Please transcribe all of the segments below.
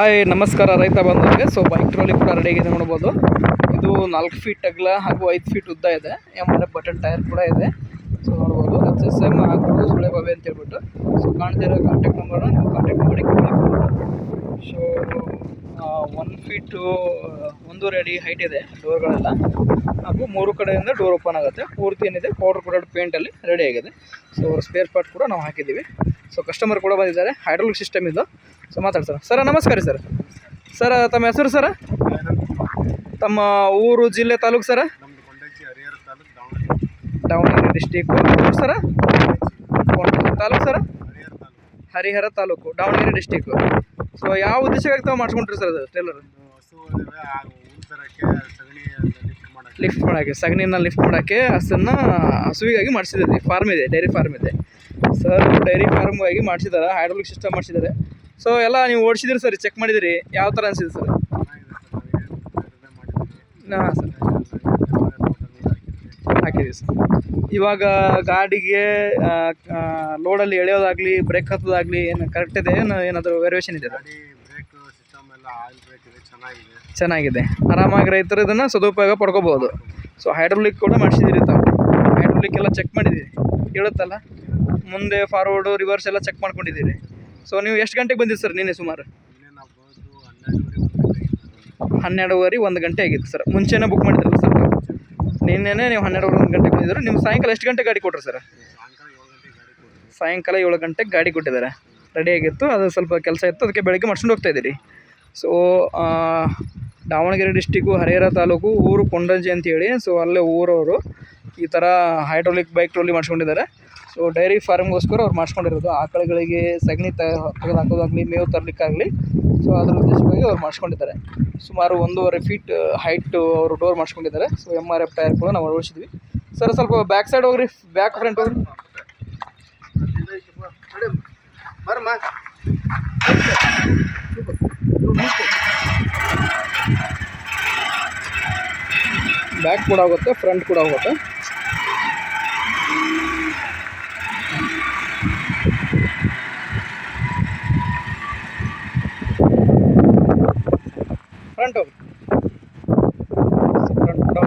Hi ನಮಸ್ಕಾರ ರೈತ ಬಂಧುಗಳಿಗೆ. ಬೈಕ್ ಟ್ರಾಲಿ ಕೂಡ ರೆಡಿಯಾಗಿದೆ ನೋಡ್ಬೋದು. ಇದು 4 ಫೀಟ್ ಅಗಲ ಹಾಗೂ 5 ಫೀಟ್ ಉದ್ದ ಇದೆ. MRF ಬಟನ್ ಟೈರ್ ಕೂಡ ಇದೆ. ನೋಡ್ಬೋದು HSM ಹಾಗೂ ಸುಳೆಬಾವಿ ಅಂತ ಹೇಳ್ಬಿಟ್ಟು. ಕಾಣ್ತಿರೋ ಕಾಂಟ್ಯಾಕ್ಟ್ ನಂಬರ್ನ ನೀವು ಕಾಂಟ್ಯಾಕ್ಟ್ ಮಾಡಿ ಕೇಳಿಕೊಳ್ಳಿ. 1 ಫೀಟು 1.5 ಅಡಿ ಹೈಟ್ ಇದೆ ಡೋರ್ಗಳೆಲ್ಲ, ಹಾಗೂ 3 ಕಡೆಯಿಂದ ಡೋರ್ ಓಪನ್ ಆಗುತ್ತೆ. ಪೂರ್ತಿ ಏನಿದೆ ಪೌಡರ್ ಕೋಟೆಡ್ ಪೇಂಟಲ್ಲಿ ರೆಡಿ ಆಗಿದೆ. ಸ್ಪೇರ್ ಪಾರ್ಟ್ ಕೂಡ ನಾವು ಹಾಕಿದ್ದೀವಿ. ಕಸ್ಟಮರ್ ಕೂಡ ಬಂದಿದ್ದಾರೆ. ಹೈಡ್ರಾಲಿಕ್ ಸಿಸ್ಟಮ್ ಇದು. ಮಾತಾಡ್ತಾರೆ ಸರ್. ನಮಸ್ಕಾರ ಸರ್. ತಮ್ಮ ಹೆಸರು ಸರ? ತಮ್ಮ ಊರು, ಜಿಲ್ಲೆ, ತಾಲೂಕು ಸರ? ದಾವಣಗೆರೆ ಡಿಸ್ಟಿಕ್. ಸರ ತಾಲೂಕು ಸರ? ಹರಿಹರ ತಾಲೂಕು, ದಾವಣಗೆರೆ ಡಿಸ್ಟಿಕ್. ಯಾವ ಉದ್ದೇಶಕ್ಕಾಗಿ ತಾವು ಮಾಡಿಸ್ಕೊಂಡ್ರಿ ಸರ್ ಅದು ಟೇಲರ್? ಲಿಫ್ಟ್ ಮಾಡೋಕ್ಕೆ, ಸಗಣಿನ ಲಿಫ್ಟ್ ಮಾಡೋಕ್ಕೆ, ಹಸುವಿಗಾಗಿ ಮಾಡಿಸಿದ್ದೀವಿ. ಫಾರ್ಮ್ ಇದೆ, ಡೈರಿ ಫಾರ್ಮ್ ಇದೆ ಸರ್. ಡೈರಿ ಫಾರ್ಮ್ಗಾಗಿ ಮಾಡಿಸಿದ್ದಾರೆ. ಹೈಡ್ರಾಲಿಕ್ ಸಿಸ್ಟಮ್ ಮಾಡಿಸಿದ್ದಾರೆ. ಎಲ್ಲ ನೀವು ಓಡಿಸಿದ್ರಿ ಸರ್, ಚೆಕ್ ಮಾಡಿದಿರಿ, ಯಾವ ಥರ ಅನಿಸಿದೆ ಸರ್? ಹಾಂ ಸರ್, ಹಾಕಿದ್ದೀವಿ ಸರ್. ಇವಾಗ ಗಾಡಿಗೆ ಲೋಡಲ್ಲಿ ಎಳೆಯೋದಾಗಲಿ, ಬ್ರೇಕ್ ಹತ್ತೋದಾಗಲಿ ಏನು ಕರೆಕ್ಟ್ ಇದೆ? ಏನಾದರೂ ವೇರಿಯೇಷನ್ ಇದೆ? ಚೆನ್ನಾಗಿದೆ. ಆರಾಮಾಗಿ ರೈತರು ಇದನ್ನು ಸದುಪಯೋಗ ಪಡ್ಕೋಬೋದು. ಹೈಡ್ರಾಲಿಕ್ ಕೂಡ ಮಾಡಿಸಿದ್ದೀರಿ ತಾವು. ಹೈಡ್ರಾಲಿಕ್ ಎಲ್ಲ ಚೆಕ್ ಮಾಡಿದ್ದೀರಿ, ಹೇಳುತ್ತಲ್ಲ, ಮುಂದೆ ಫಾರ್ವರ್ಡು ರಿವರ್ಸ್ ಎಲ್ಲ ಚೆಕ್ ಮಾಡ್ಕೊಂಡಿದ್ದೀರಿ. ನೀವು ಎಷ್ಟು ಗಂಟೆಗೆ ಬಂದಿದ್ದು ಸರ್ ನಿನ್ನೆ? ಸುಮಾರು 12:30 1 ಗಂಟೆ ಆಗಿತ್ತು ಸರ್. ಮುಂಚೆನೇ ಬುಕ್ ಮಾಡಿದ್ರಲ್ಲ ಸರ್ ನೀವು? ನಿನ್ನೆ ನೀವು 12:30 1 ಗಂಟೆಗೆ ಬಂದಿದ್ದರು. ನಿಮ್ಮ ಸಾಯಂಕಾಲ ಎಷ್ಟು ಗಂಟೆಗೆ ಗಾಡಿ ಕೊಟ್ಟರು ಸರ್? ಸಾಯಂಕಾಲ 7 ಗಂಟೆಗೆ ಗಾಡಿ ಕೊಟ್ಟಿದ್ದಾರೆ. ರೆಡಿಯಾಗಿತ್ತು, ಅದು ಸ್ವಲ್ಪ ಕೆಲಸ ಇತ್ತು, ಅದಕ್ಕೆ ಬೆಳಗ್ಗೆ ಮಾಡ್ಸ್ಕೊಂಡು ಹೋಗ್ತಾಯಿದ್ದೀರಿ. ದಾವಣಗೆರೆ ಡಿಸ್ಟಿಕ್ಕು, ಹರಿಹರ ತಾಲೂಕು, ಊರು ಕೊಂಡಂಜಿ ಅಂತೇಳಿ. ಅಲ್ಲೇ ಊರವರು ಈ ಥರ ಹೈಡ್ರಾಲಿಕ್ ಬೈಕ್ ಟ್ರಾಲಿ ಮಾಡಿಸ್ಕೊಂಡಿದ್ದಾರೆ. ಡೈರಿ ಫಾರ್ಮ್ಗೋಸ್ಕರ ಅವ್ರು ಮಾಡಿಸ್ಕೊಂಡಿರೋದು. ಆಕಳುಗಳಿಗೆ ಸಗಣಿ ತೆಗೆದು ಹಾಕೋದಾಗಲಿ, ಮೇವು ತರಲಿಕ್ಕಾಗಲಿ, ಅದ್ರ ಉದ್ದೇಶವಾಗಿ ಅವ್ರು ಮಾಡಿಸ್ಕೊಂಡಿದ್ದಾರೆ. ಸುಮಾರು 1.5 ಫೀಟ್ ಹೈಟು ಅವರು ಡೋರ್ ಮಾಡಿಸ್ಕೊಂಡಿದ್ದಾರೆ. MRF ಟೈರ್ ಕೂಡ ನಾವು ಅಳವಡಿಸಿದ್ವಿ ಸರ್. ಸ್ವಲ್ಪ ಬ್ಯಾಕ್ ಸೈಡ್ ಹೋಗ್ರಿ, ಬ್ಯಾಕ್ ಫ್ರಂಟ್ ಹೋಗ್ರಿ. ಬ್ಯಾಕ್ ಕೂಡ ಹೋಗುತ್ತೆ, ಫ್ರಂಟ್ ಕೂಡ ಹೋಗುತ್ತೆ. ಫ್ರಂಟ್ ಹೋಗಿ, ಫ್ರಂಟ್ ಕೂಡ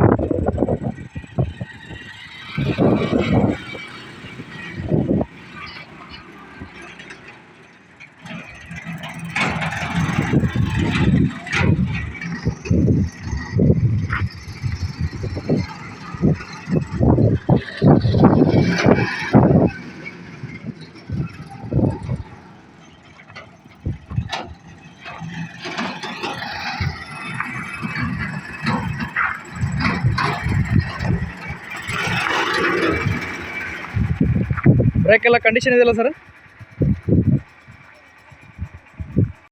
ಬ್ರೇಕ್ ಎಲ್ಲ ಕಂಡೀಷನ್ ಇದೆಯಲ್ಲ ಸರ್?